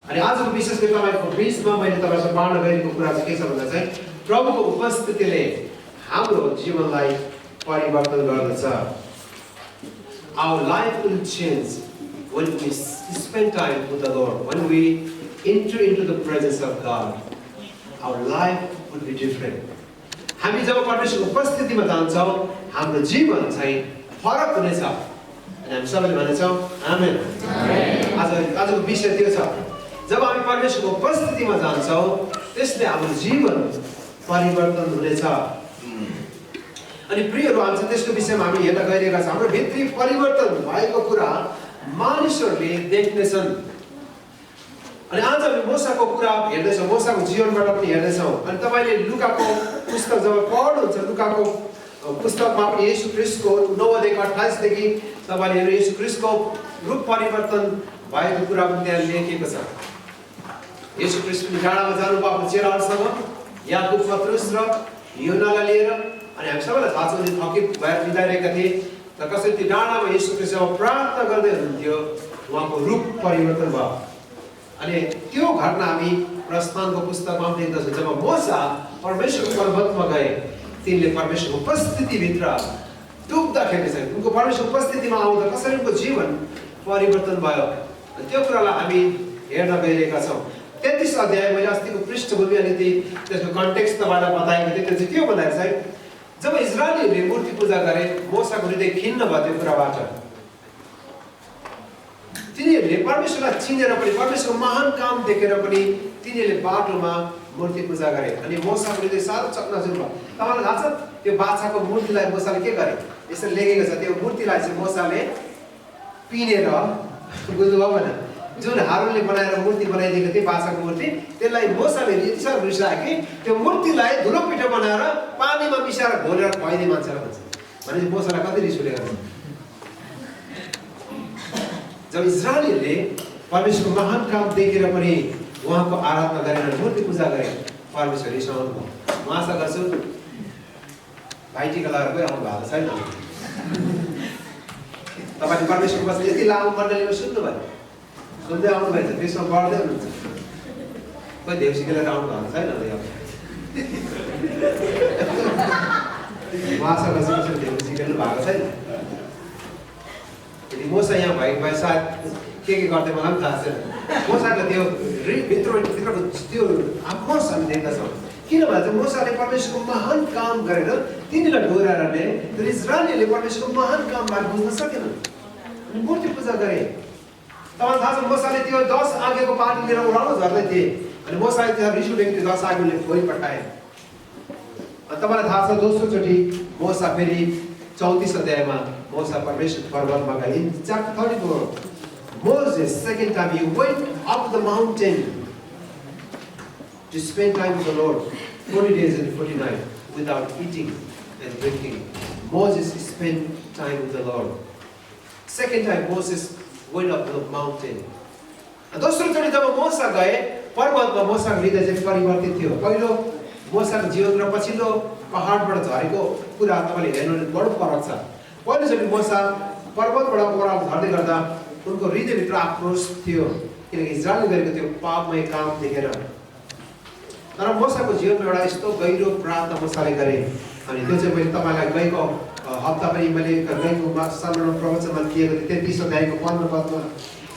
अनि आजको विशेष गरी तपाईको बीचमा मैले तपाईसँग बाँड्न गएको कुरा चाहिँ के छ भन्दा चाहिँ प्रभुको उपस्थितिले हाम्रो जीवनलाई परिवर्तन गर्दछ. Our life will change when we spend time with the Lord. When we enter into the presence of God, our life will be different. हामी जब परमेश्वरको उपस्थितिमा जान्छौँ हाम्रो जीवन चाहिँ फरक हुनेछ. अनि हामी सबैले भनेछौँ आमेन. आजको विषय त्यो छ. जब हामी परमेश्वरको उपस्थितिमा जान्छौँ त्यसले हाम्रो जीवन परिवर्तन हुनेछ. अनि प्रियहरू, हामी त्यसको विषयमा हामी हेर्न गइरहेका छौँ. हाम्रो भित्री परिवर्तन भएको कुरा मानिसहरूले देख्नेछन्. अनि आज हामी मोसाको कुरा हेर्दैछौँ, मोसाको जीवनबाट पनि हेर्दैछौँ. अनि तपाईँले लुकाको पुस्तक जब पढ्नुहुन्छ, लुकाको पुस्तकमा पनि येशू ख्रीष्टको 9 अध्यायको 28 देखि तपाईँले येशू ख्रीष्टको रूप परिवर्तन भएको कुरा पनि त्यहाँ लेखिएको छ. येशू ख्रीष्ट पनि डाँडामा जानुभयो आफ्नो चेलाहरूसँग, याकुब, पत्रुस र योनालाई लिएर. अनि हामी सबैलाई थाहा छ उनी थकित भएर बिताइरहेका थिए. र कसरी त्यो डाँडामा येशू ख्रीष्टसँग प्रार्थना गर्दै हुनुहुन्थ्यो, उहाँको रूप परिवर्तन भयो. अनि त्यो घटना हामी प्रस्थानको पुस्तकमा पनि देख्दछौँ. जब मोसा परमेश्वरको पर्वतमा गए, तिनले परमेश्वरको उपस्थितिभित्र डुब्दाखेरि चाहिँ उनको परमेश्वरको उपस्थितिमा आउँदा कसरी उनको जीवन परिवर्तन भयो, त्यो कुरालाई हामी हेर्न गइरहेका छौँ. 33 अध्याय मैले अस्तिको पृष्ठभूमि अनि त्यसको कन्टेक्स्ट तपाईँलाई बताएको थिएँ. त्यो चाहिँ के हो भन्दाखेरि चाहिँ जब इजरायलीहरूले मूर्ति पूजा गरे, मोसाको हृदय खिन्न भयो त्यो कुराबाट. तिनीहरूले परमेश्वरलाई चिनेर पनि, परमेश्वरको महान काम देखेर पनि तिनीहरूले बाटोमा मूर्ति पूजा गरे. अनि मोसाको हृदय साह्रो चकनाचुर भयो. तपाईँलाई थाहा छ त्यो बाछाको मूर्तिलाई मोसाले के गरे? यसरी लेखेको छ, त्यो मूर्तिलाई चाहिँ मोसाले पिनेर, बुझ्नुभयो भने जुन हारुनले बनाएर मूर्ति बनाइदिएको थियो बाछाको मूर्ति, त्यसलाई मोसाले रिसायो कि त्यो मूर्तिलाई धुलो पिठो बनाएर पानीमा मिसाएर घोलेर खुवाइदिए मान्छेलाई भन्छ. भनेपछि मोसालाई कति रिस उठेको छ. जब इजरायलीहरूले परमेश्वरको महान काम देखेर पनि उहाँको आराधना गरेर मूर्ति पूजा गरे, परमेश्वर रिसाउनु भयो. म आशा गर्छु भाइटिका लगाएर गइ आउनु भएको छैन. तपाईँले परमेश्वरको वचन यति लामो मण्डलीमा सुन्नुभयो, सुन्दै आउनु भएको छ, त्यसमा पढ्दै हुनुहुन्छ. कोही देउसी खेलेर आउनु भएको छैन. म आशा गर्छु देउसी खेल्नु भएको छैन. यदि मोसा यहाँ भएको भए सायद के गर्दै मलाई पनि थाहा छैन. मोसाको त्यो भित्रको त्यो आक्रोश हामी देख्दछौँ. किनभने चाहिँ मोसाले परमेश्वरको महान काम गरेर तिनीलाई डोराएर इजरायलीले परमेश्वरको महान कामबाट बुझ्न सकेनन्. मूर्ति पूजा गरे. तपाईँलाई थाहा छ मोसाले त्यो 10 आगेको पानी लिएर उडाउन झर्दै थिए. अनि मोसाले त्यहाँ रिस उठेको थियो, 10 आगोले फोरी पठाए. अनि तपाईँलाई थाहा छ दोस्रो चोटि मोसा फेरि 34 अध्यायमा मोसा परमेश्वर पर्वतमा गए. In chapter 34, Moses second time he went up the mountain to spend time with the Lord 40 days and 40 nights without eating and drinking. Moses spent time with the Lord. Second time Moses went up the mountain. दोस्रो चोटि जब मोसा गए पर्वतमा, मोसाको हृदय चाहिँ परिवर्तित थियो. पहिलो मोसाको जीवन र पछिल्लो पहाडबाट झरेको कुरा तपाईँले हेर्नु बडो फरक छ. पहिलोचोटि मोसा पर्वतबाट ओह्रालो झर्दै गर्दा उनको हृदयभित्र आक्रोश थियो, किनकि इजरायलले गरेको त्यो पापमय काम देखेर. तर मोसाको जीवनमा एउटा यस्तो गहिरो प्रार्थना मोसाले गरे. अनि त्यो चाहिँ मैले तपाईँलाई गएको हप्ता पनि मैले गएको सर्मन प्रवचनमा दिएको थिएँ 33 अध्यायको 15 पदमा.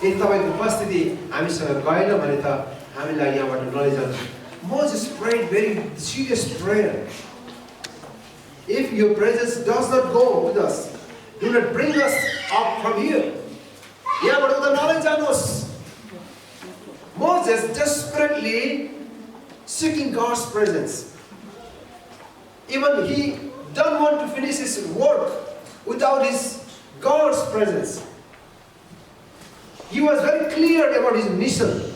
यदि तपाईँको उपस्थिति हामीसँग गएन भने त हामीलाई यहाँबाट नलैजान्छ. Moses prayed very serious prayer. If your presence does not go with us, do not bring us up from here. यहाँबाट उता नलैजानुहोस्. Moses desperately seeking God's presence. Even he don't want to finish his work without his God's presence. He was very clear about his mission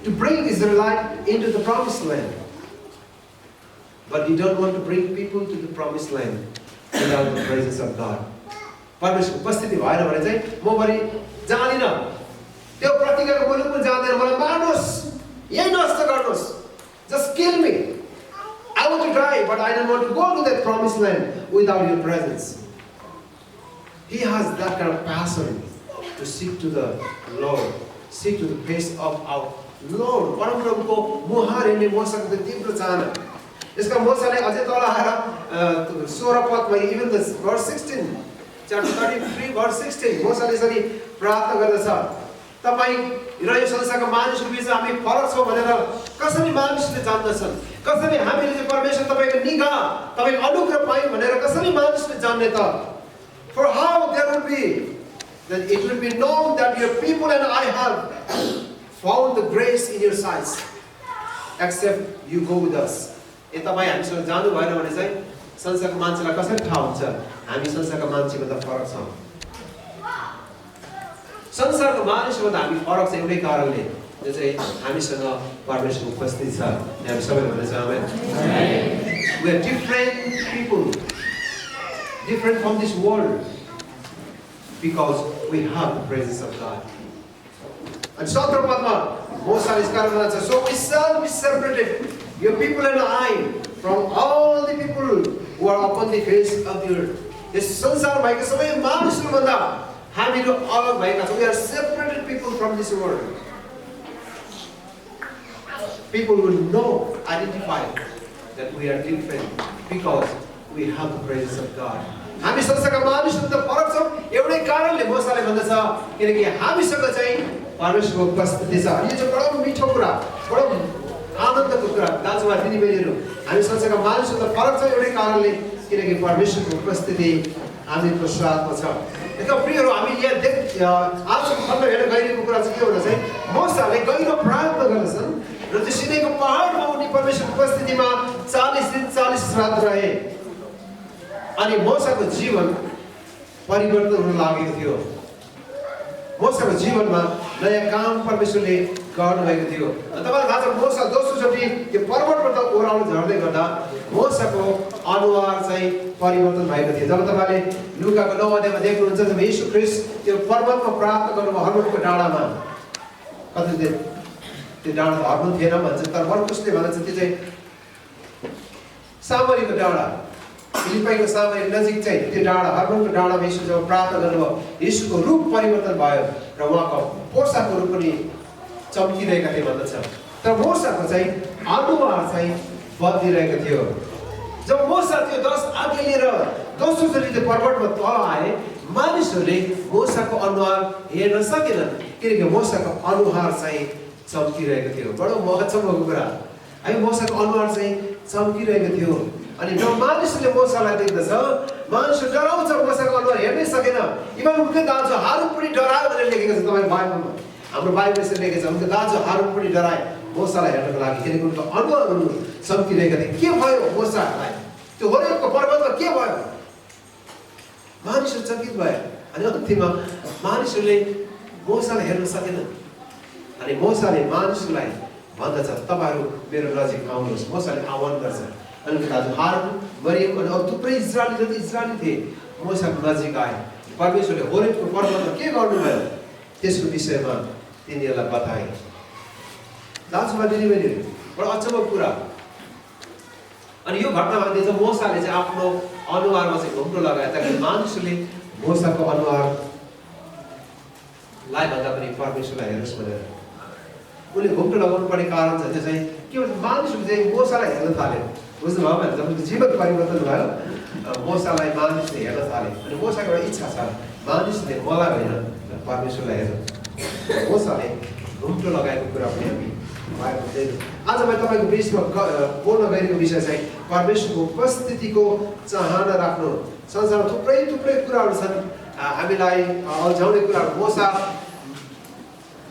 to bring Israelite into the promised land. But he don't want to bring people to the promised land without the presence of God. परमेश्वर उपस्थिति भएन भने चाहिँ म बरी जाँदिन, त्यो प्रतिज्ञाको मुलुक पनि जाँदैन, मलाई मार्नुहोस्, यही नष्ट गर्नुहोस्, just kill me. I want to die, but I don't want to go to that promised land without your presence. He has that kind of passion to seek to the Lord. seek to the face of our Lord. परमप्रभुको मुहार हेर्ने मोसाको त्यो तीव्र चाहना। यसका मोसाले अझै तल आएर 16 पदमा even the verse 16 chapter 33 verse 16 मोसाले यसरी प्रार्थना गर्दछ, तपाईँ र यो संसारका मानिसको बीच हामी फरक छौँ भनेर कसरी मानिसले जान्दछन्, कसरी हामीले चाहिँ परमेश्वर तपाईँको निगाह तपाईँको अनुग्रह पायौँ भनेर कसरी मानिसले जान्ने त? For how there will be that it will be known that your people and I have found the grace in your sight, except you go with us. ए तपाईँ हामीसँग जानु भएन भने चाहिँ संसारको मान्छेलाई कसरी थाहा हुन्छ हामी संसारका मान्छेभन्दा फरक छौँ? संसारको मानिसभन्दा हामी फरक छ एउटै कारणले, जो चाहिँ हामीसँग परमेश्वरको उपस्थिति छ। हामी सबैले भन्दैछ आमेन। We are different people, different from this world, because we have the presence of God. And 17 पदमा मोसाले यस कारण भन्छ, so we shall be separated, your people and I, from all the people who are upon the face of the earth. यस संसार भएका सबै मानिसहरूभन्दा हामीहरू अलग भएका छौँ। We are separated people from this world. People will know, identify that we are different because we have the presence of God. हामी संसारका मानिसहरूभन्दा फरक छौँ एउटै कारणले मोसाले भन्दछ, किनकि हामीसँग चाहिँ परमेश्वरको उपस्थिति छ। यो चाहिँ बडो मिठो कुरा, बडो आनन्दको कुरा। दाजुभाइ दिदीबहिनीहरू, हामी संसारका मानिसहरूभन्दा फरक छौँ एउटै कारणले, किनकि परमेश्वरको उपस्थिति हामीको साथमा छ। एकदम प्रियहरू, हामी यहाँ आजको खण्ड हेर्न गइरहेको कुरा चाहिँ के हो भने मोसाले गहिरो प्रार्थना गर्दछन् र त्यो सिनाईको पहाडमा उनी परमेश्वरको उपस्थितिमा 40 दिन 40 रात रहे अनि मोसाको जीवन परिवर्तन हुन लागेको थियो। मोसाको जीवनमा नयाँ काम परमेश्वरले गर्नुभएको थियो। तपाईँलाई थाहा छ, मोसा दोस्रोचोटि त्यो पर्वतबाट ओह्रालो झर्दै गर्दा मोसाको अनुहार चाहिँ परिवर्तन भएको थियो। जब तपाईँले लुकाको 9 अध्यायमा देख्नुहुन्छ, जब यीशु ख्रीष्ट त्यो पर्वतमा प्राप्त गर्नुभयो हर्मोनको डाँडामा, कति दिन त्यो डाँडा हर्मोन थिएन भन्छ, तर मर्कुसले भन्छ त्यो चाहिँ सामरीको डाँडा, फिलिपाईको सामरी नजिक चाहिँ त्यो डाँडा हर्मोनको डाँडामा यीशु जब प्राप्त गर्नुभयो, यीशुको रूप परिवर्तन भयो र उहाँको पोसाकहरू पनि चम्किरहेका थिए भन्दछ। तर मोसाको चाहिँ अनुहार चाहिँ बदलिरहेको थियो। जब मोसा त्यो 10 आज्ञा लिएर दोस्रोचोटि त्यो पर्वतमा तल आए, मानिसहरूले मोसाको अनुहार हेर्न सकेनन्, किनकि मोसाको अनुहार चाहिँ चम्किरहेको थियो। बडो महत्त्वपूर्ण कुरा, है, मोसाको अनुहार चाहिँ चम्किरहेको थियो। अनि जब मानिसहरूले मोसालाई देख्दछ, मानिसहरू डराउँछ, मोसाको अनुहार हेर्नै सकेन। इभन उनकै दाजु हारुन पनि डरायो भनेर लेखेको छ तपाईँ बाइबलमा। हाम्रो बाइबलमा यसरी लेखेको छ, उनको दाजु हारुन पनि डराए मोसालाई हेर्नको लागि, किनकि उनको अनुहारहरू चम्किरहेका थिए। के भयो मोसालाई? त्यो होरेबको पर्वतमा के भयो? मानिसहरू चकित भए अनि अन्तिममा मानिसहरूले मोसालाई हेर्न सकेनन्। अनि मोसाले मानिसहरूलाई भन्दछ, तपाईँहरू मेरो नजिक आउनुहोस्। मोसाले आह्वान गर्छ। अनि दाजु हारुन, मरियम अनि अरू थुप्रै इजरायली थिए, मोसाको नजिक आए। परमेश्वरले होरेबको पर्वतमा के गर्नुभयो त्यसको विषयमा तिनीहरूलाई बताए। दाजुभाइ दिदीबहिनीहरू, बडो अचम्मको कुरा। अनि यो घटनामा देख्छ मोसाले चाहिँ आफ्नो अनुहारमा चाहिँ घुम्टो लगाए, ताकि मानिसहरूले मोसाको अनुहारलाई भन्दा पनि परमेश्वरलाई हेर्नुहोस् भनेर। उसले घुम्टो लगाउनु पर्ने कारण छ, त्यो चाहिँ के भन्छ, मानिसहरूले चाहिँ मोसालाई हेर्न थाल्यो। बुझ्नुभयो भने जब जीवन परिवर्तन भयो, मोसालाई मानिसले हेर्न थाले। अनि मोसाको एउटा इच्छा छ, मानिसले मलाई होइन परमेश्वरलाई हेर्नु। मोसाले घुम्टो लगाएको कुरा पनि हामी आज मैले तपाईँको बिचमा बोल्न गएको विषय चाहिँ परमेश्वरको उपस्थितिको चाहना राख्नु। संसारमा थुप्रै कुराहरू छन् हामीलाई अल्झाउने कुराहरू।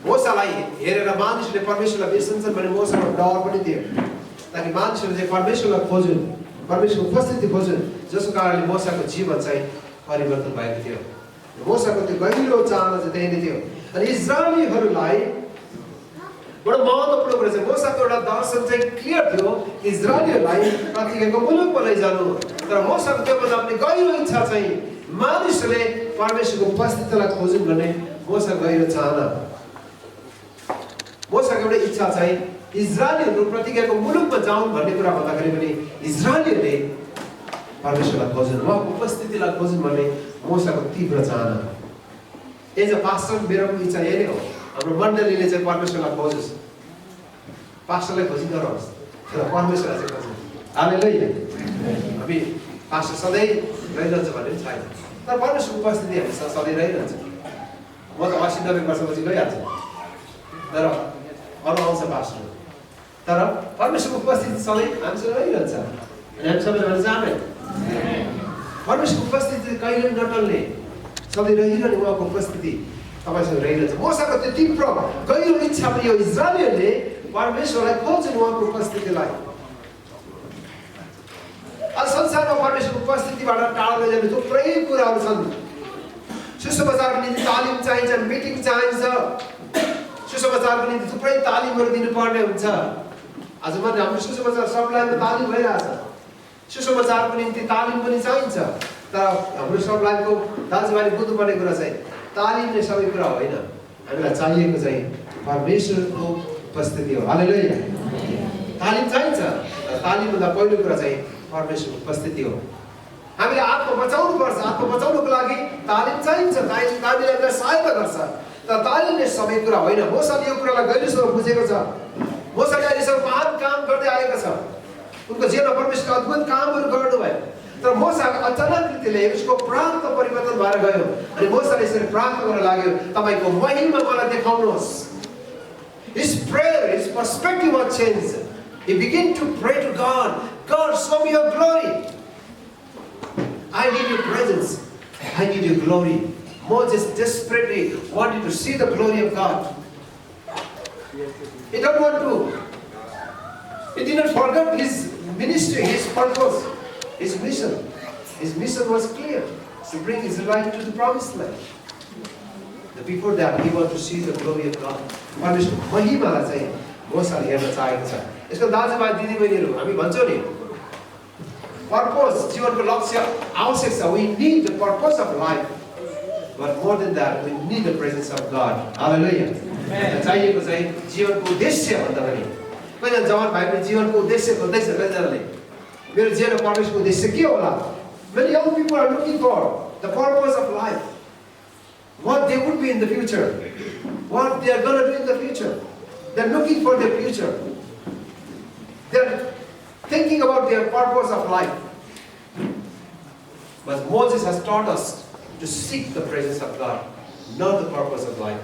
मोसालाई हेरेर मानिसहरूले परमेश्वरलाई बिर्सन्छन् भने मोसाको डर पनि थियो, ताकि मानिसहरूले चाहिँ परमेश्वरलाई खोजुन्, परमेश्वरको उपस्थिति खोजुन्, जसको कारणले मोसाको जीवन चाहिँ परिवर्तन भएको थियो। मोसाको त्यो गहिरो चाहना चाहिँ त्यही नै थियो। अनि इजरायलीहरूलाई बडो महत्त्वपूर्ण कुरा चाहिँ मोसाको एउटा दर्शन चाहिँ क्लियर थियो, इजरायलीहरूलाई प्रतिज्ञाको मुलुकमा लैजानु। तर मोसाको त्योभन्दा पनि गहिरो इच्छा चाहिँ मानिसहरूले परमेश्वरको उपस्थितिलाई खोजुन् भन्ने मोसाको गहिरो चाहना। मोसाको एउटा इच्छा चाहिँ इजरायलीहरू प्रतिज्ञाको मुलुकमा जाउन् भन्ने कुरा भन्दाखेरि पनि इजरायलीहरूले परमेश्वरलाई खोजुन्, उहाँको उपस्थितिलाई खोजुन् भन्ने मोसाको तीव्र चाहना। एज अ पास्टर मेरो इच्छा यही नै हो। हाम्रो मण्डलीले चाहिँ परमेश्वरलाई खोजोस्, पास्टरलाई खोजी नरहोस्, तर परमेश्वरलाई चाहिँ खोजोस्। हालेलुया। हामी पास्टर सधैँ रहिरहन्छ भन्ने पनि छैन, तर परमेश्वरको उपस्थिति हामीसँग सधैँ रहिरहन्छ। म त 80-90 वर्षपछि गइहाल्छु, तर अरू आउँछ पास्टर, तर परमेश्वरको उपस्थिति सधैँ हामीसँग रहिरहन्छ। अनि हामी सबैले भन्छ आमेन। परमेश्वरको उपस्थिति कहिले पनि नटल्ने, सधैँ रहिरहने उहाँको उपस्थिति तपाईँसँग रहिरहन्छ। मसँग त्यो तीव्र गहिरो इच्छा पनि यो इजरायलीहरूले परमेश्वरलाई खोज्छन्, उहाँको उपस्थितिलाई। आज संसारमा परमेश्वरको उपस्थितिबाट टाढा लैजाने थुप्रै कुराहरू छन्। सुसमाचारको निम्ति तालिम चाहिन्छ, मिटिङ चाहिन्छ, सुसमाचारको निम्ति थुप्रै तालिमहरू दिनुपर्ने हुन्छ। आज मात्रै हाम्रो सुसमाचार सबलाईमा तालिम भइरहेछ। सुसमाचारको निम्ति तालिम पनि चाहिन्छ, तर हाम्रो सबलाईको दाजुभाइले बुझ्नुपर्ने कुरा चाहिँ तालिम नै सबै कुरा होइन। हामीलाई चाहिएको चाहिँ परमेश्वरको उपस्थिति हो। हालेलुया। तालिम चाहिन्छ, तर तालिमभन्दा पहिलो कुरा चाहिँ परमेश्वरको उपस्थिति हो। हामीले आत्मा बचाउनु पर्छ। आत्मा बचाउनुको लागि तालिम चाहिन्छ, तालिमले हामीलाई सहायता गर्छ, तर तालिमले सबै कुरा होइन। मोसाले यो कुरालाई गहिरोसँग बुझेको छ। मोसाले अहिलेसम्म महान काम गर्दै आएको छ। उनको जीवनमा परमेश्वरले अद्भुत कामहरू गर्नुभयो, तर मोसाको अचानक रीतिले उसको प्रार्थना परिवर्तन भएर गयो। अनि मोसाले यसरी प्रार्थना गर्न लाग्यो, तपाईँको महिमा मलाई देखाउनुहोस्। His prayer, his perspective was changed. He began to pray to God, God, show me your glory. I need your presence. I need your glory. Moses desperately wanted to see the glory of God. He don't want to. He did not forget his ministry, his purpose, his mission. His mission was clear, to bring Israel to the promised land. But before that, he wanted to see the glory of God. महिमालाई चाहिँ मोसाले हेर्न चाहेको छ। यसको दाजुभाइ दिदीबहिनीहरू हामी भन्छौँ नि, पर्पस, जीवनको लक्ष्य आवश्यक छ। We need the purpose of life, but more than that, we need the presence of God. Hallelujah. चाहिएको चाहिँ जीवनको उद्देश्य भन्दा पनि कहिलेकाहीँ जवान भाइ पनि जीवनको उद्देश्य खोज्दैछ। कतिजनाले मेरो जीवनको परमेश्वरको उद्देश्य के होला? Many young people are looking for the purpose of life, what they would be in the future, what they are going to do in the future. They are looking for their future. They are thinking about their purpose of life. But Moses has taught us to seek the presence of God, not the purpose of life.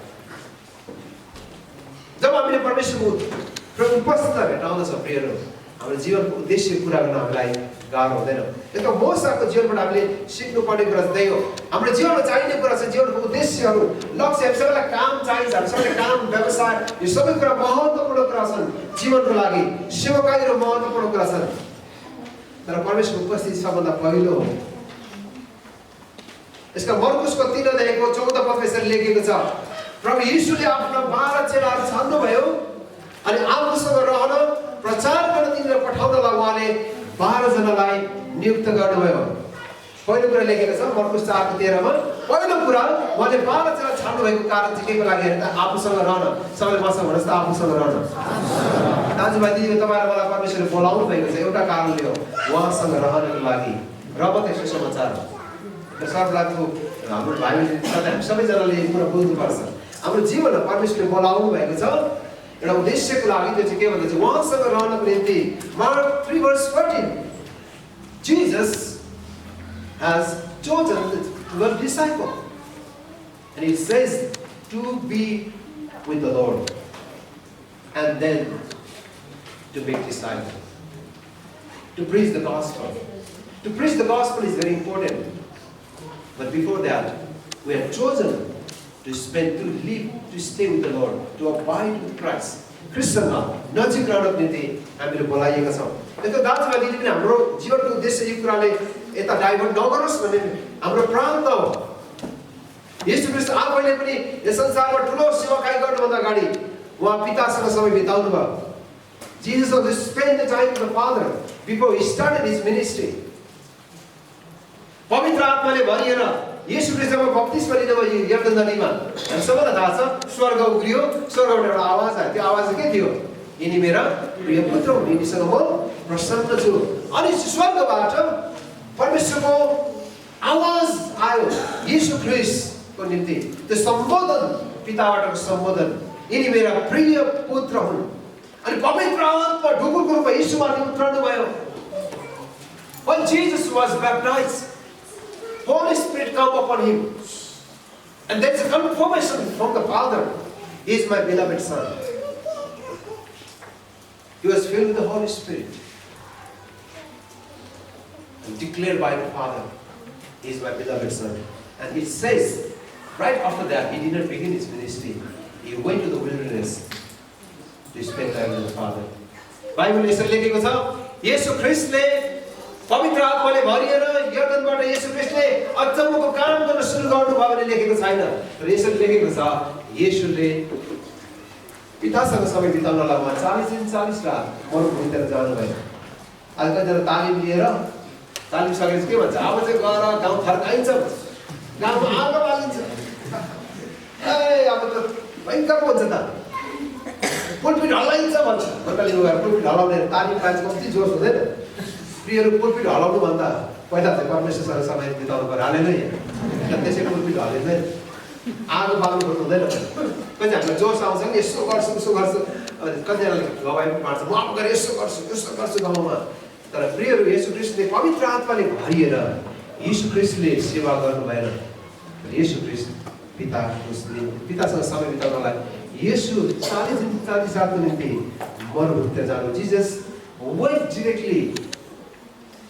जब हामीले परमेश्वरको उपस्थितिलाई भेटाउँदछौँ प्रियहरू, हाम्रो जीवनको उद्देश्य पुरा गर्न हामीलाई गाह्रो हुँदैन। यसको मोसाको जीवनबाट हामीले सिक्नुपर्ने कुरा चाहिँ हो। हाम्रो जीवनमा चाहिने कुरा चाहिँ जीवनको उद्देश्यहरू, लक्ष्य। हामी सबैलाई काम चाहिन्छ, हामी सबैलाई काम, व्यवसाय, यो सबै कुरा महत्त्वपूर्ण कुरा छन् जीवनको लागि। सेवाकाईहरू महत्त्वपूर्ण कुरा छन्, तर परमेश्वरको उपस्थिति सबभन्दा पहिलो हो। यसका मर्कुसको 3:14 पदमा यसरी लेखेको छ, प्रभु यीशुले आफ्ना 12 चेलाहरू छान्नुभयो अनि आफूसँग रहन प्रचार गर्न तिनीलाई पठाउनलाई उहाँले 12 जनालाई नियुक्त गर्नुभयो। पहिलो कुरा लेखेको छ मर्कुस 4:13 मा। पहिलो कुरा उहाँले 12 जना छान्नुभएको कारण चाहिँ केको लागि हेर्दा आफूसँग रहन। सबैले मसँग भन्नुहोस् त आफूसँग रहन। दाजुभाइ दिदीबहिनी, तपाईहरु मलाई परमेश्वरले बोलाउनु भएको छ एउटा कारणले हो, उहाँसँग रहनको लागि। र मात्रै सुसमाचार हो। सबैको हाम्रो भाइ बहिनी सबैजनाले यो कुरा बुझ्नुपर्छ। हाम्रो जीवनमा परमेश्वरले बोलाउनु भएको छ एउटा उद्देश्यको लागि। त्यो चाहिँ के भन्दा चाहिँ उहाँसँग रहनको निम्ति। Mark 3:14, Jesus has chosen the 12 disciples, and he says to be with the Lord and then to make disciples, to preach the gospel. To preach the gospel is very important, but before that we are chosen to spend, to live, to stay with the Lord, to abide with Christ. क्रिस्चियनमा नजिक रहनको निम्ति हामीले बोलाइएका छौँ। त्यसको दाजुभाइ दिदी पनि हाम्रो जीवनको उद्देश्य यो कुराले यता डाइभर्ट नगरोस् भन्ने हाम्रो प्रार्थना हो। येशू ख्रीष्ट आफैले पनि यस संसारमा ठुलो सेवाकाई गर्नुभन्दा अगाडि उहाँ पितासँग समय बिताउनु भयो। Jesus was to spend the time with the Father before he started his ministry. पवित्र आत्माले भरिएर येशू ख्रीष्टमा बप्तिस्मा लिनुभयो यर्दन नदीमा। हामी सबैलाई थाहा छ स्वर्ग उग्रियो, स्वर्गबाट एउटा आवाज आयो। त्यो आवाज के थियो? यिनी मेरा प्रिय पुत्र हुन्, यिनीसँग म प्रसन्न छु। अनि स्वर्गबाट परमेश्वरको आवाज आयो येशू ख्रीष्टको निम्ति। त्यो सम्बोधन पिताबाटको सम्बोधन, यिनी मेरा प्रिय पुत्र हुन्। अनि पवित्र आत्मा ढुकुरको रूपमा यीशुमाथि उत्रनु भयो। When Jesus was baptized, Holy Spirit come upon him. And there's a confirmation from the Father. He is my beloved Son. He was filled with the Holy Spirit. And declared by the Father, He is my beloved Son. And it says, right after that, He did not begin His ministry. He went to the wilderness to spend time with the Father. Bible यसरी लेखेको छ, येशू ख्रीष्टले पवित्र आत्माले भरिएर यर्दनबाट येशू ख्रीष्टले अचम्मको काम गर्न सुरु गर्नुभयो भने लेखेको छैन। तर यसरी लेखेको छ, येशूले पितासँग समय बिताउनलाई उहाँ 40 दिन 40 रात मरुभूमितिर जानुभयो। आज कतिजना तालिम लिएर तालिम सकेपछि के भन्छ, अब चाहिँ गएर गाउँ फर्काइन्छ भन्छ, गाउँमा आगो बालिन्छ। ए अब त भयङ्कर पो हुन्छ त, पुलपिट हल्लाइन्छ भन्छ। बर्खालीमा गएर पुलपिट हल्लाउने तालिम पाएपछि कति जोस हुँदैन। प्रियहरू, पुलपिट हल्लाउनु भन्दा पहिला चाहिँ परमेश्वरसँग समय बिताउनु पर्यो। हालेलुया। त्यसै पुलपिट हल्लिँदैन, आगो बाल्नु हुँदैन। कति हामीलाई जोस आउँछ नि, यसो गर्छु उसो गर्छु, कतिजनाले गवाई पनि मार्छ, म अब गएर यसो गर्छु गाउँमा। तर प्रियहरू, येशू ख्रीष्टले पवित्र आत्माले भरिएर येशू ख्रीष्टले सेवा गर्नु भएन। येशू ख्रीष्ट पितासँग समय बिताउनलाई येशू 40 दिन 40 रातको निम्ति मरुभूमितिर जानु। Jesus went directly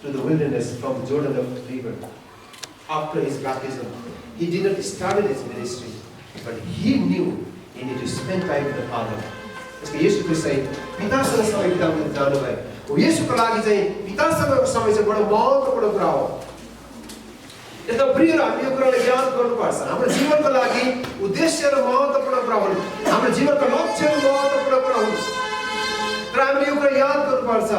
to the wilderness from Jordan River after his baptism. He did not start his ministry, but he knew he needed to spend time with the Father. त्यसको येशू ख्रीष्ट चाहिँ पितासँग समय बिताउन जानु भयो। येशूको लागि चाहिँ पितासँगको समय चाहिँ बडो महत्त्वपूर्ण कुरा हो। यसमा प्रियहरू, हामीले यो कुरालाई याद गर्नुपर्छ। हाम्रो जीवनको लागि उद्देश्यहरू महत्त्वपूर्ण कुरा हुन्, हाम्रो जीवनको लक्ष्यहरू महत्त्वपूर्ण कुरा हुन्। तर हामीले यो कुरा याद गर्नुपर्छ,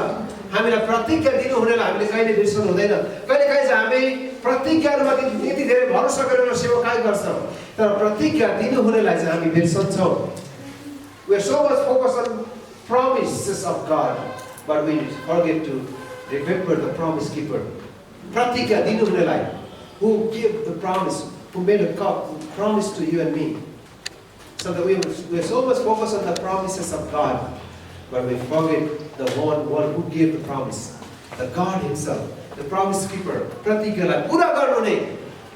हामीलाई प्रतिज्ञा दिनु हुनेलाई हामीले कहिले बिर्सनु हुँदैन। कहिलेकाहीँ चाहिँ हामी प्रतिज्ञाहरूमाथि यति धेरै भरोसा गरेर सेवाकाई गर्छौँ, तर प्रतिज्ञा दिनु हुनेलाई चाहिँ हामी बिर्सन्छौँ। We are so much focused on promises of God, but we forget to remember the promise keeper. प्रतिज्ञा दिनु हुनेलाई, who gave the promise, who made a promise to you and me. So that we are so much focused on the promises of God, but we forget the one who gave the promise, the God Himself, the promise keeper. प्रतिज्ञालाई पूरा गर्नुहुने,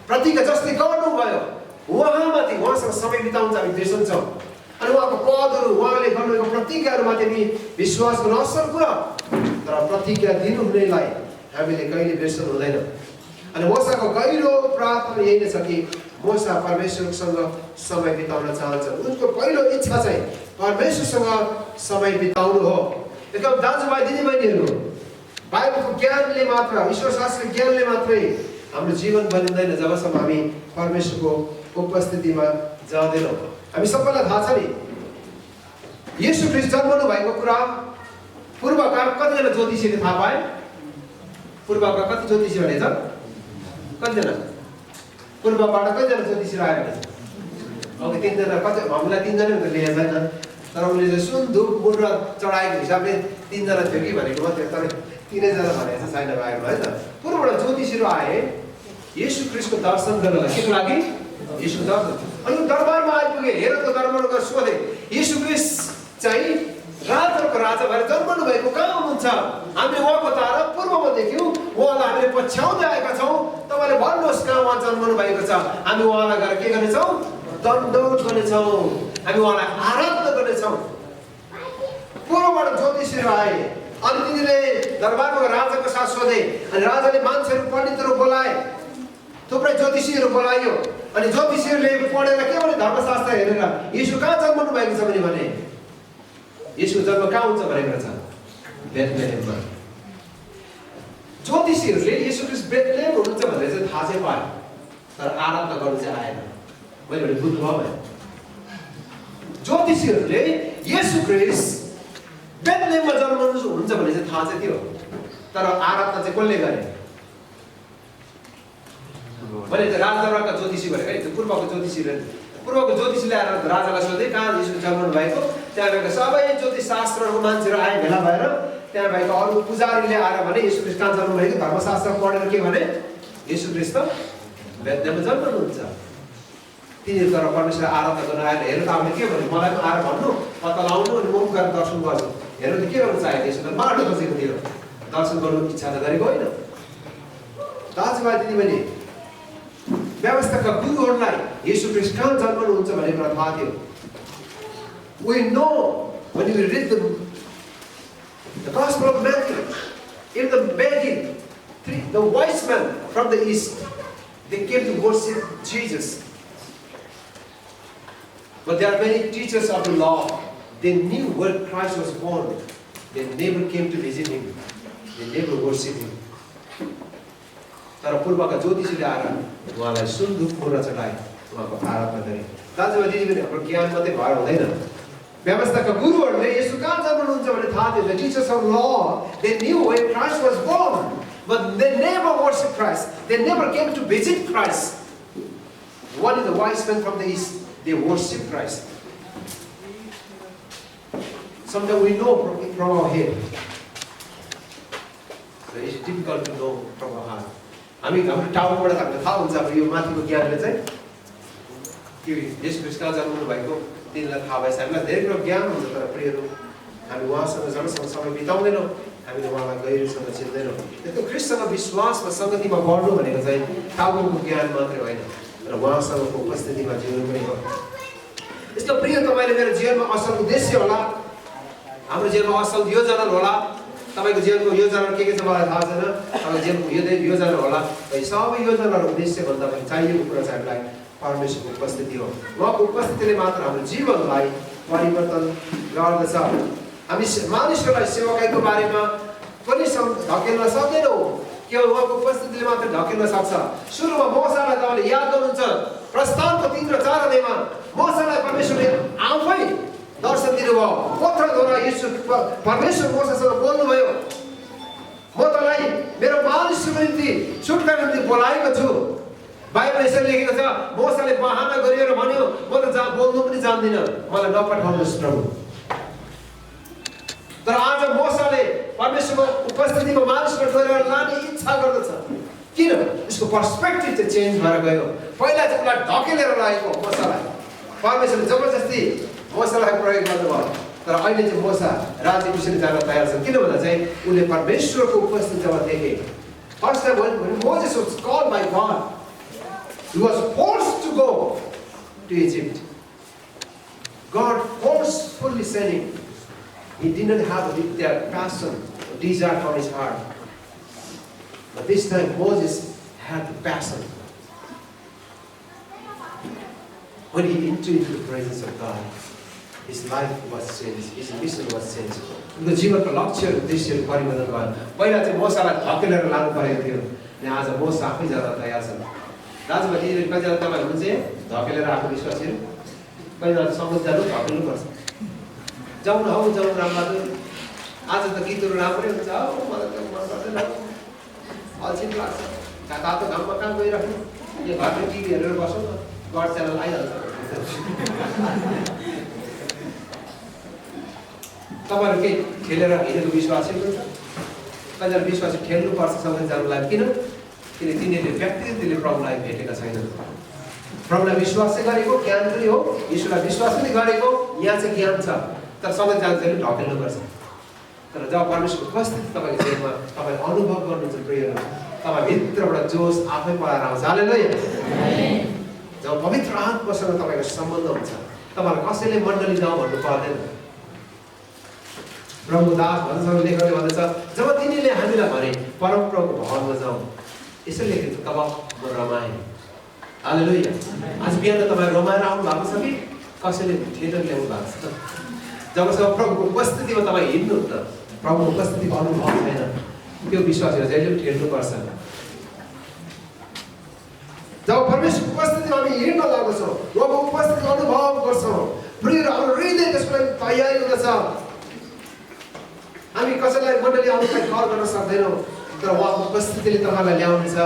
प्रतिज्ञा जसले गर्नुभयो उहाँमाथि, उहाँसँग समय बिताउन चाहिँ हामी बिर्सन्छौँ। अनि उहाँको पदहरू, उहाँले गर्नुभएको प्रतिज्ञाहरूमाथि हामी विश्वास गर्न असल कुरा। तर प्रतिज्ञा दिनुहुनेलाई हामीले कहिले बिर्सनु हुँदैन। अनि मोसाको गहिरो प्रार्थना यही नै छ कि मोसा परमेश्वरसँग समय बिताउन चाहन्छ। उनको पहिलो इच्छा चाहिँ परमेश्वरसँग समय बिताउनु हो। एकदम दाजुभाइ दिदीबहिनीहरू, बाइबलको ज्ञानले मात्र, ईश्वर शास्त्रको ज्ञानले मात्रै हाम्रो जीवन बनिँदैन जबसम्म हामी परमेश्वरको उपस्थितिमा जाँदैनौँ। हामी सबैलाई थाहा छ नि, येशू ख्रीष्ट जन्मनु भएको कुरा पूर्वकाल कतिजना ज्योतिषीले थाहा पाए? पूर्वकाल कति ज्योतिषी भनेछ? कतिजना? पूर्वबाट कतिजना ज्योतिषीहरू आयो भने? अघि 3 जना, कति हामीलाई 3 जना मात्रै लिएर छैन। तर उनले चाहिँ सुन धुप मुद्रा चढाएको हिसाबले 3 जना थियो कि भनेको मात्रै, तर 3 जना भनेको चाहिँ छैन बाहिर, होइन? पूर्वबाट ज्योतिषीहरू आए येशू ख्रीष्टको दर्शन गर्नलाई। केको लागि? येशू दर्शन। अनि दरबारमा आइपुगे, हेरोदको दरबारमा गएर सोधे, येशू ख्रीष्ट चाहिँ राजाको राजा भएर जन्मनु भएको कहाँ हुनुहुन्छ? हामीले उहाँको तारा पूर्वमा देख्यौँ, उहाँलाई हामीले पछ्याउँदै आएका छौँ। तपाईँले भन्नुहोस् कहाँ उहाँ जन्मनु भएको छ? हामी उहाँलाई गएर के गर्नेछौँ? दण्डवत गर्नेछौँ, हामी उहाँलाई आराधना गर्नेछौँ। पूर्वबाट ज्योतिषीहरू आए, अनि तिनीले दरबारमा राजाको साथ सोधे। अनि राजाले मान्छेहरू, पण्डितहरू बोलाए, थुप्रै ज्योतिषीहरू बोलायो। अनि ज्योतिषीहरूले पढेर के भने, धर्मशास्त्र हेरेर येशू कहाँ जन्मनु भएको छ भने येशू जन्म कहाँ हुन्छ भनेको छ? बेथलेहेममा। ज्योतिषीहरूले येशू ख्रीष्ट बेथलेहेम हुनुहुन्छ भनेर चाहिँ थाहा चाहिँ पायो, तर आराधना गर्नु चाहिँ आएन। मैले भने बुझ्नुभयो भने ज्योतिषीहरूले येशू ख्रीष्ट बेथलेहेममा जन्मनु हुन्छ भने चाहिँ थाहा चाहिँ थियो, तर आराधना चाहिँ कसले गरे? मैले चाहिँ राजदरबारका ज्योतिषी भनेको नि, पूर्वको ज्योतिषीले आएर राजालाई सोधे कहाँ येशू जन्मनु भएको। त्यहाँ भएको सबै ज्योतिष शास्त्रको मान्छेहरू आए भेला भएर। त्यहाँ भएको अरू पुजारीले आएर भने येशू ख्रीष्ट कहाँ जन्मनु भएको? धर्मशास्त्र पढेर के भने? येशू ख्रीष्ट बेथलेहेममा जन्मनुहुन्छ। तिनीहरू तर परमेश्वरलाई आराधना गर्न आएर हेर्नु त आफूले के भन्नु मलाई पनि आएर भन्नु पत्ता लाउनु अनि म गएर दर्शन गर्छु हेर्नु त के गर्नु चाहेको यसो बाटो खोजेको थियो दर्शन गर्नु इच्छा त गरेको होइन दाजुभाइ दिदीबहिनी व्यवस्थाका गुरुहरूलाई येशू ख्रीष्ट कहाँ जन्मनुहुन्छ भन्ने कुरा थाहा थियो we know when we read the Gospel of Matthew in the beginning the wise men from the east they came to worship Jesus. But there are many teachers of the law. They knew where Christ was born. They never came to visit him. They never worshipped him. तर पूर्वका ज्योतिषीले आएर उहाँलाई सुन्दुक फुल चढाए उहाँको आराधना गरे दाजुभाइ दिदीबहिनी हाम्रो ज्ञान मात्रै भएर हुँदैन व्यवस्थाका गुरुहरूले यसो कहाँ जन्मनुहुन्छ भन्ने थाहा थियो the teachers of law they knew where Christ was born but they never worshiped Christ they never came to visit Christ one is the wise men from the east they worship Christ sometimes we know from our head so it's difficult to know from our heart हामी हाम्रो टाउनबाट हामीलाई थाहा हुन्छ अब यो माथिको ज्ञानले चाहिँ के येशू ख्रीष्ट कहाँ जन्मनु भएको तिनीलाई थाहा भएछ हामीलाई धेरै कुरो ज्ञान हुन्छ तर प्रियहरू हामी उहाँसँग जबसम्म समय बिताउँदैनौँ हामीले उहाँलाई गहिरोसँग चिन्दैनौँ त्यो ख्रीष्टसँग विश्वासमा सङ्गतिमा बढ्नु भनेको चाहिँ टाउको ज्ञान मात्रै होइन तर उहाँसँगको उपस्थितिमा जीवन पनि हो यसको प्रिय तपाईँले मेरो जीवनमा असल उद्देश्य होला हाम्रो जीवनमा असल योजना होला तपाईको जीवनको योजना के छ मलाई थाहा छैन तपाईको जीवनको योजना होला है सबै योजनाहरु उद्देश्य भन्दा पनि चाहिएको कुरा चाहिँ हामीलाई परमेश्वरको उपस्थिति हो उहाँको उपस्थितिले मात्र हाम्रो जीवनलाई परिवर्तन गर्दछ हामी मानिसहरूलाई सेवकाईको बारेमा पनि धकेल्न सक्दैनौँ केवल उहाँको उपस्थितिले मात्र धकेल्न सक्छ सुरुमा मोसालाई तपाईले याद गर्नुहुन्छ प्रस्थानको 3 र 4 अध्यायमा मोसालाई परमेश्वरले आफै दर्शन दिनुभयो पत्रद्वारा येशू परमेश्वर मोसासँग बोल्नुभयो म तँलाई मेरो मानिसको निम्ति छुटकाराको निम्ति बोलाएको छु बाइबलमा यसरी लेखेको छ मोसाले बहाना गरेर भन्यो म त जहाँ बोल्नु पनि जान्दिन मलाई नपठाउनुहोस् प्रभु तर आज मोसाले परमेश्वरको उपस्थितिमा मानिसलाई गएर लाने इच्छा गर्दछ किन यसको पर्सपेक्टिभ चाहिँ चेन्ज भएर गयो पहिला चाहिँ उसलाई ढकेलेर लागेको मोसालाई परमेश्वरले जबरजस्ती मोसालाई प्रयोग गर्नुभयो तर अहिले चाहिँ मोसा राज्यभिषेक जान तयार छ किन भन्दा चाहिँ उनले परमेश्वरको उपस्थिति जब देखे first time when Moses was called by God he was forced to go to Egypt God forcefully sent him he didn't have their passion desire from his heart but this time Moses had the passion when he entered into the presence of God his life was changed his mission was changed उनको जीवनको लक्ष्य उद्देश्यहरू परिवर्तन भयो पहिला चाहिँ मोसालाई धकेलेर लानु परेको थियो अनि आज मोसा आफै जान तयार छन् दाजुभाइ दिदीबहिनी कतिजना तपाईहरु हुनुहुन्छ धकेलेर आएको विश्वासीहरू कहिलेजना सङ्गत जानु धकेल्नु पर्छ जाउँ न हौ जाउँ रामबहादुर आज त गीतहरू राम्रै हुन्छ हौ मलाई त मन पर्दैन अल्छिन लाग्छ तातो घाममा कहाँ गइराख्नु यो घरको टिभी हेरेर बसौँ न गड च्यानल आइहाल्छ तपाईहरु के खेलेर हिँडेको विश्वासी हुन्छ कतिजना विश्वासी खेल्नुपर्छ सँगै जानुलाई किन तिनीहरूले व्यक्तिगतले प्रभुलाई भेटेका छैनन् प्रभुलाई विश्वास चाहिँ गरेको ज्ञान पनि हो ईश्वरलाई विश्वास पनि गरेको यहाँ चाहिँ ज्ञान छ तर सँगै जान चाहिँ ढकेल्नुपर्छ तर जब परमेश्वरको उपस्थिति तपाईँको जीवनमा तपाईले अनुभव गर्नुहुन्छ प्रियहरू तपाईँ भित्रबाट जोस आफै पलाएर आउँछ हालेलुया जब पवित्र आत्मासँग तपाईँको सम्बन्ध हुन्छ तपाईँलाई कसैले मण्डली जाउँ भन्नु पर्दैन प्रभु दास भन्नुहुन्छ लेखकले भन्दछ जब तिनीले हामीलाई भने परमप्रभुको भवनमा जाउँ यसरी लेखेको छ तब म रमाएँ हालेलुया आज बिहान तपाईँ रमाएर आउनु भएको छ कि कसैले थिएटर ल्याउनु भएको छ जबसम्म प्रभुको उपस्थितिमा तपाईँ हिँड्नुहुन्न प्रभुको उपस्थितिको अनुभव छैन त्यो विश्वासहरू जहिले पनि ठेल्नुपर्छ जब परमेश्वरको उपस्थितिमा हामी हिँड्न लाग्दछौँ उहाँको उपस्थितिको अनुभव गर्छौँ प्रियहरू हाम्रो हृदय त्यसको लागि तयारी हुँदछ हामी कसैलाई मण्डली आउनुलाई कर गर्न सक्दैनौँ तर उहाँको उपस्थितिले तपाईँलाई ल्याउनेछ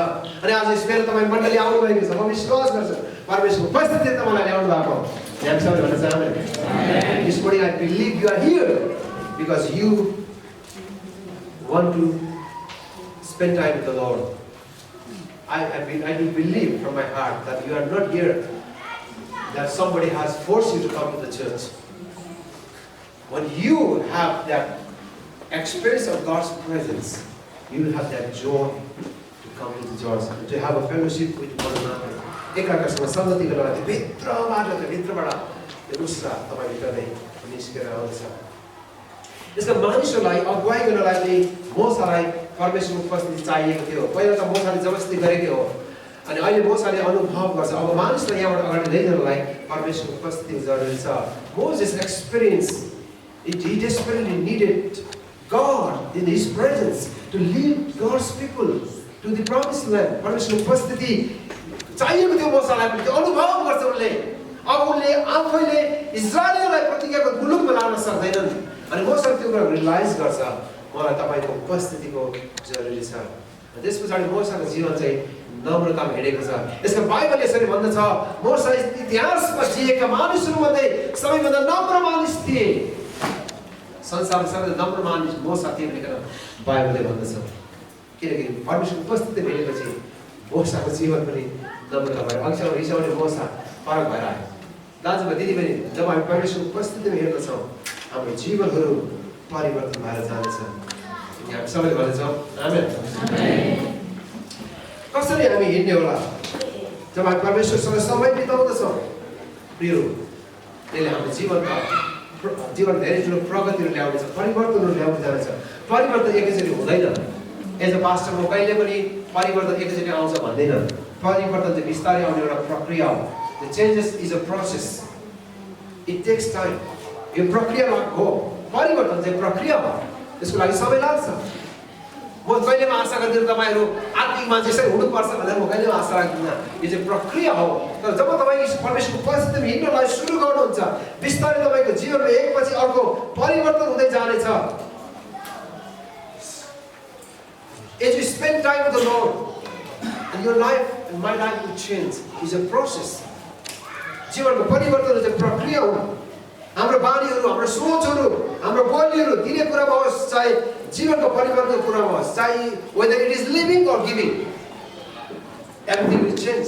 अनि आज यसबेला तपाईँ मण्डली आउनु भएको छ म विश्वास गर्छु परमेश्वरको उपस्थितिले तपाईँलाई ल्याउनु भएको हामी सबैले भन्न चाहन्छु this morning I believe you are here because you want to spend time with the Lord I do believe from my heart that you are not here that somebody has forced you to come to the church. When you have that experience of God's presence, you will have that joy to come to the church, to have a fellowship with one another. एकाअर्कासँग संगति गर्न त्यो भित्रबाट त्यो उत्साह तपाईभित्र नै निस्केर आउँछ। यसका मानिसहरूलाई अगुवाई गर्नलाई पनि मोसालाई परमेश्वरको उपस्थिति चाहिएको थियो। पहिला त मोसाले जबरजस्ती गरेको हो, अनि अहिले मोसाले अनुभव गर्छ अब मानिसलाई यहाँबाट अगाडि लैजानलाई परमेश्वरको उपस्थिति जरुरी छ। Moses experienced it. He desperately needed God in his presence to lead God's people to the promised land. परमेश्वरको उपस्थिति चाहिएको थियो मोसालाई पनि, त्यो अनुभव गर्छ उनले। अब उनले आफैले इजरायललाई प्रतिज्ञाको मुलुकमा लान सक्दैनन्, अनि मोसाले त्यो कुरा रियलाइज गर्छ, मलाई तपाईको उपस्थितिको जरुरी छ। त्यस पछाडि मोसाको जीवन चाहिँ नम्रतामा हिँडेको छ। यसको बाइबलले यसरी भन्दछ, मोसा इतिहासमा जिएका मानिसहरूमध्ये सबैभन्दा नम्र मानिस थिए। संसारमा सबैभन्दा नम्र मानिस मोसा थिए भनेर बाइबलले भन्दछ। किनकि परमेश्वरको उपस्थिति भेटेपछि मोसाको जीवन पनि नम्रता भएर अघिसम्म रिसाउने मोसा फरक भएर आयो। दाजुभाइ दिदीबहिनी, जब हामी परमेश्वरको उपस्थितिमा हेर्दछौँ हाम्रो जीवनहरू परिवर्तन भएर जानेछ। हामी सबैले भन्छौँ आमेन। कसरी हामी हिँड्ने होला जब हामी परमेश्वरसँग समय बिताउँदछौँ? प्रिय, त्यसले हाम्रो जीवन धेरै ठुलो प्रगतिहरू ल्याउनेछ, परिवर्तनहरू ल्याउन जानेछ। परिवर्तन एकैचोटि हुँदैन। एज अ पास्टर म कहिले पनि परिवर्तन एकैचोटि आउँछ भन्दैन। परिवर्तन चाहिँ बिस्तारै आउने एउटा प्रक्रिया हो। The changes is a process. It takes time. यो प्रक्रिया हो, परिवर्तन चाहिँ प्रक्रिया हो, त्यसको लागि समय लाग्छ। म कहिले पनि आशा गर्दिनँ तपाईहरु आत्मिक मान्छे यसरी हुनुपर्छ भनेर म कहिले पनि आशा राख्दिनँ। यो चाहिँ प्रक्रिया हो। तर जब तपाईँ परमेश्वरको उपस्थितिमा हिँड्नलाई सुरु गर्नुहुन्छ, बिस्तारै तपाईको जीवनमा एकपछि अर्को परिवर्तन हुँदै जानेछ। As you spend time with the Lord, and your life and my life will change. It's a process. जीवनको परिवर्तन चाहिँ प्रक्रिया हो। हाम्रो बानीहरू, हाम्रो सोचहरू, हाम्रो बोलीहरू दिने कुरामा होस्, चाहे जीवनको परिवर्तनको कुरामा होस्, चाहे whether it is living or giving, everything will change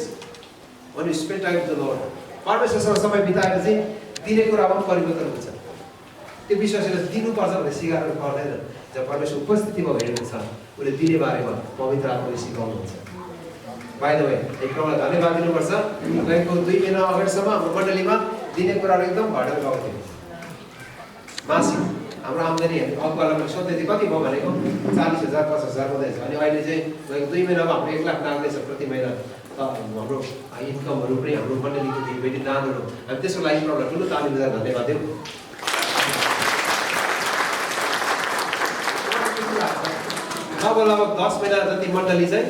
when you spend time with the Lord. परमेश्वरसँग समय बिताएपछि दिने कुरामा पनि परिवर्तन हुन्छ। त्यो विश्वासले दिनुपर्छ भनेर सिकाउनु पर्दैन। जब परमेश्वर उपस्थितिमा हिँड्नुहुन्छ, उले दिने बारेमा पवित्र आत्माले सिकाउनुहुन्छ। By the way, एक क्रमलाई धन्यवाद दिनुपर्छ। लगभग 2 महिना अगाडिसम्म हाम्रो मण्डलीमा दिने कुराहरू एकदम घटेर गएको थियो। मासिक हाम्रो आम्दानी अगुवालाई मैले सोध्दै थिएँ कति भयो भनेको 40,000 50,000 हुँदैछ। अनि अहिले चाहिँ लगभग 2 महिनामा हाम्रो 1 लाख नाग्दैछ प्रति महिना। हाम्रो इन्कमहरू पनि हाम्रो मण्डलीको दिनबेदी दानहरू हामी त्यसको लागि प्रभुलाई ठुलो तालिम दिएर धन्यवाद दिउँ। अब लगभग 10 महिना जति मण्डली चाहिँ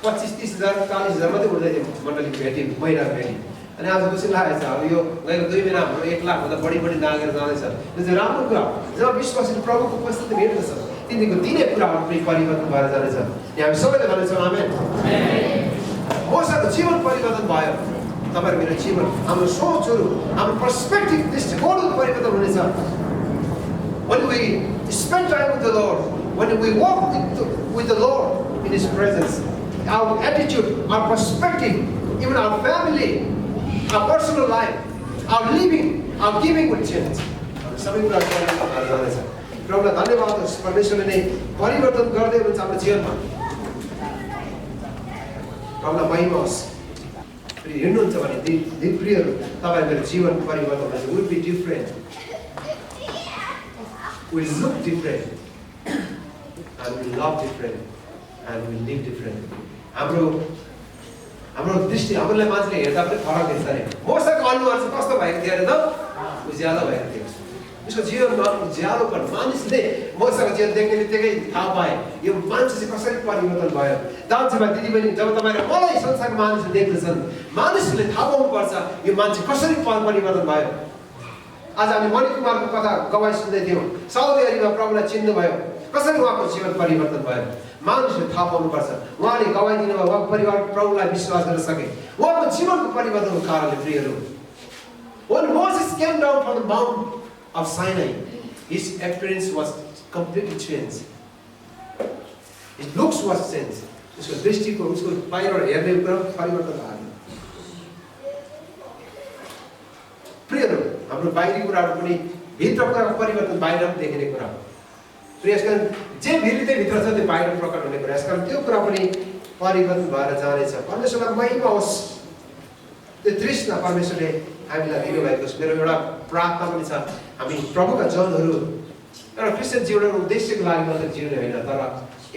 25-30,000 40,000 मात्रै उठ्दै थियो मण्डली भेटी, महिना भेटी। अनि आज खुसी लागेको छ। अब यो गएको 2 महिना हाम्रो 1 लाखभन्दा बढी नागेर जाँदैछ। यो चाहिँ राम्रो कुरा हो। जब विश्वासी प्रभुको उपस्थिति भेट्दछ, तिनीको दिने कुराहरू पनि परिवर्तन भएर जानेछ। हामी सबैले भन्छौँ आमेन। मोसाको जीवन परिवर्तन भयो। तपाईहरु मेरो जीवन, हाम्रो सोचहरू, हाम्रो पर्सपेक्टिभ, दृष्टिकोणहरू परिवर्तन हुनेछ। When we spend time with the Lord, when we walk with the Lord in His presence, our attitude, our perspective, even our family, our personal life, our living, our giving will change. सबै कुरा परिवर्तन जानेछ। प्रभुलाई धन्यवाद होस्, परमेश्वरले नै परिवर्तन गर्दै हुनुहुन्छ हाम्रो जीवनमा। प्रभुलाई महिमा होस्। हिँड्नुहुन्छ भने प्रियहरू, तपाईहरुको जीवन परिवर्तन हुन्छ। Will be different. We look different, and we love different, and we live different. हाम्रो दृष्टि, हामीलाई मान्छेले हेर्दा पनि फरक देख्छ नि। मोसाको अनुहार चाहिँ कस्तो भएको थियो अरे त? उज्यालो भएको थियो। उसको जीवनमा उज्यालोपन, मानिसले मोसाको जीवन देख्ने बित्तिकै थाहा पाए यो मान्छे चाहिँ कसरी परिवर्तन भयो। दाजुभाइ दिदीबहिनी, जब तपाईहरु मलाई संसारको मानिसले देख्दछन्, मानिसले थाहा पाउनुपर्छ यो मान्छे कसरी परिवर्तन भयो। आज हामी मणि कुमारको कथा गवाई सुन्दै थियौँ। साउदी अरेबियामा प्रभुलाई चिन्नुभयो, कसरी उहाँको जीवन परिवर्तन भयो। मानिसले थाहा पाउनुपर्छ। उहाँले गवाई दिनुभयो, उहाँको परिवार प्रभुलाई विश्वास गर्न सके। उहाँको जीवनको परिवर्तनको कारणले प्रियहरू, when Moses came down from the Mount of Sinai, his appearance was completely changed. His looks was changed. उसको दृष्टिको, उसको बाहिर हेर्ने कुरा परिवर्तन आयो। बाहिरी कुराहरू पनि भित्रका परिवर्तन बाहिर पनि देखिने कुरा हो। यसकारण जे भित्रै भित्र छ त्यो बाहिर प्रकट हुने कुरा। यसकारण त्यो कुरा पनि परिवर्तन भएर जानेछ। परमेश्वरलाई महिमा होस्। त्यो तृष्णा परमेश्वरले हामीलाई दिनुभएको छ। मेरो एउटा प्रार्थना पनि छ, हामी प्रभुका जनहरू एउटा क्रिस्चियन जीवनको उद्देश्यको लागि मात्र जिउने होइन, तर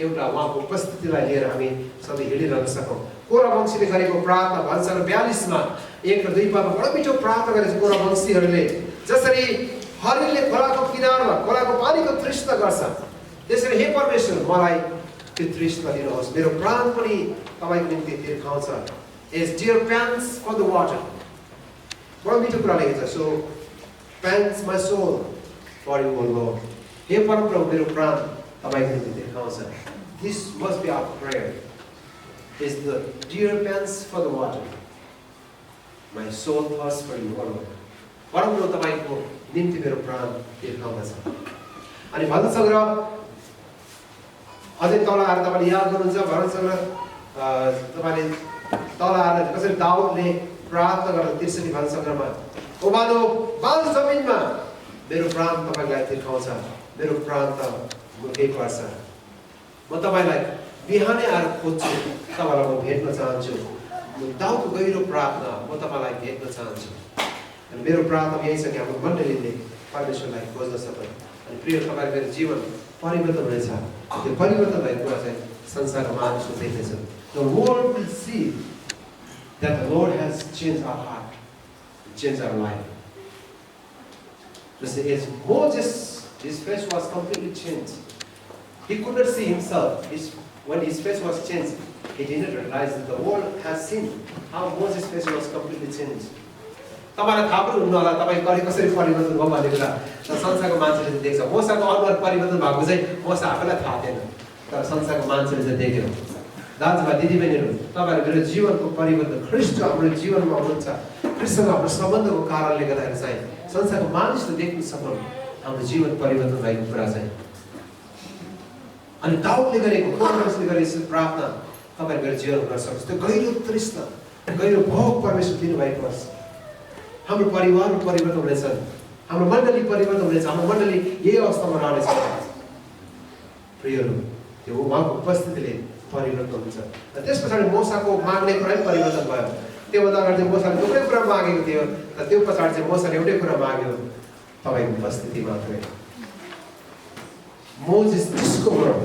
एउटा उहाँको उपस्थितिलाई लिएर हामी सधैँ हिँडिरहन सकौँ। कोरा वंशीले गरेको प्रार्थना भन्छ 42मा 1 र 2 पदमा बडो मिठो प्रार्थना गरेको कोरा वंशीहरूले, जसरी हरिणले खोलाको किनारमा खोलाको पानीको तृष्णा गर्छ, त्यसरी हे परमेश्वर मलाई त्यो तृष्णा दिनुहोस्। मेरो प्राण पनि तपाईँको निम्ति तिर्खाउँछ। As deer pants for the water. बडो मिठो कुरा लेखेको छ। So pants my soul for you, O Lord. हे परमप्रभु मेरो प्राण तपाईँको निम्ति तिर्खाउँछ। This must be our prayer. Is the deer pants for the water. My soul thirsts for you, O Lord. परमप्रभु तपाईँको निम्ति मेरो प्राण तिर्खाउँछ। अनि भजन सङ्ग्रह अझै तल आएर तपाईँले याद गर्नुहुन्छ, भजन सङ्ग्रह तपाईँले तल आएर कसरी दाउदले प्रार्थना गर्दा 63 भजन सङ्ग्रहमा, ओबानो बाल जमिनमा मेरो प्राण तपाईँलाई तिर्खाउँछ, मेरो प्राण त मुखै पर्छ। म तपाईँलाई बिहानै आएर खोज्छु, तपाईँलाई म भेट्न चाहन्छु। दाउदको गहिरो प्रार्थना, म तपाईँलाई भेट्न चाहन्छु। अनि मेरो प्रार्थना यही छ कि हाम्रो मण्डलीले परमेश्वरलाई खोज्न सकौँ। अनि प्रिय तपाईँको मेरो जीवन परिवर्तन हुनेछ। त्यो परिवर्तन भएको कुरा चाहिँ संसारको मानिसले देख्नेछ। The world will see that the Lord has changed our heart, changed our life. As Moses, his face was completely changed. He could not see himself. When his face was changed, he did not realize that the world has seen how Moses' face was completely changed. तपाईँलाई थाहा पनि हुन्न होला तपाईँ कसरी परिवर्तन भयो भन्ने कुरा। तर संसारको मान्छेले देख्छ। मोसाको अनुहार परिवर्तन भएको चाहिँ मोसा आफैलाई थाहा थिएन, तर संसारको मान्छेले चाहिँ देख्यो। दाजुभाइ दिदीबहिनीहरू, तपाईँहरू मेरो जीवनको परिवर्तन ख्रीष्ट हाम्रो जीवनमा हुनुहुन्छ। ख्रीष्टसँग हाम्रो सम्बन्धको कारणले गर्दाखेरि चाहिँ संसारको मानिसले देख्न सक्नु हाम्रो जीवन परिवर्तन भएको कुरा चाहिँ। अनि दाउदले गरेको परमेश्वरले गरेको प्रार्थना तपाईँ मेरो जीवनमा गर्न सक्छ। त्यो गहिरो तृष्णा, गहिरो भाव परमेश्वर दिनुभएको होस्। हाम्रो परिवारमा परिवर्तन हुनेछ, हाम्रो मण्डली परिवर्तन हुनेछ, हाम्रो मण्डली यही अवस्थामा रहनेछ। प्रियहरू, त्यो उहाँको उपस्थितिले परिवर्तन हुन्छ। र त्यस पछाडि मोसाको माग्ने कुरा पनि परिवर्तन भयो। त्योभन्दा अगाडि चाहिँ मोसाले थुप्रै कुरा मागेको थियो, तर त्यो पछाडि चाहिँ मोसाले एउटै कुरा माग्यो, तपाईँको उपस्थिति मात्रै। Moses discovered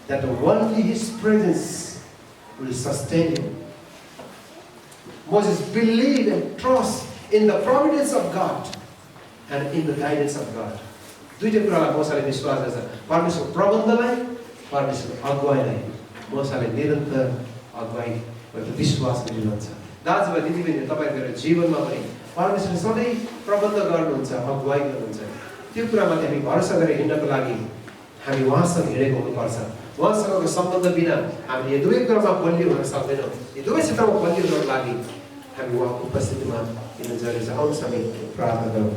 that only his presence will sustain him. Moses believed and trust in the providence of God and in the guidance of God. दुईटै कुरालाई मोसाले विश्वास गर्छ। परमेश्वर प्रबन्धलाई, परमेश्वर अगुवाईलाई मोसाले निरन्तर अगुवाई विश्वास गरिरहन्छ। दाजुभाइ दिदीबहिनी, तपाईँ मेरो जीवनमा पनि परमेश्वरले सधैँ प्रबन्ध गर्नुहुन्छ, अगुवाई गर्नुहुन्छ। त्यो कुरामाथि हामी भरोसा गरेर हिँड्नको लागि हामी उहाँसँग हिँडेको हुनुपर्छ। उहाँसँगको सम्बन्ध बिना हामीले यो दुवै कुरामा बलियो हुन सक्दैनौँ। यो दुवै क्षेत्रमा बलियो हुनको लागि हामी उहाँको उपस्थितिमा हिँड्नु जरुरी छ। आउनुहोस् हामी प्रार्थना गरौँ।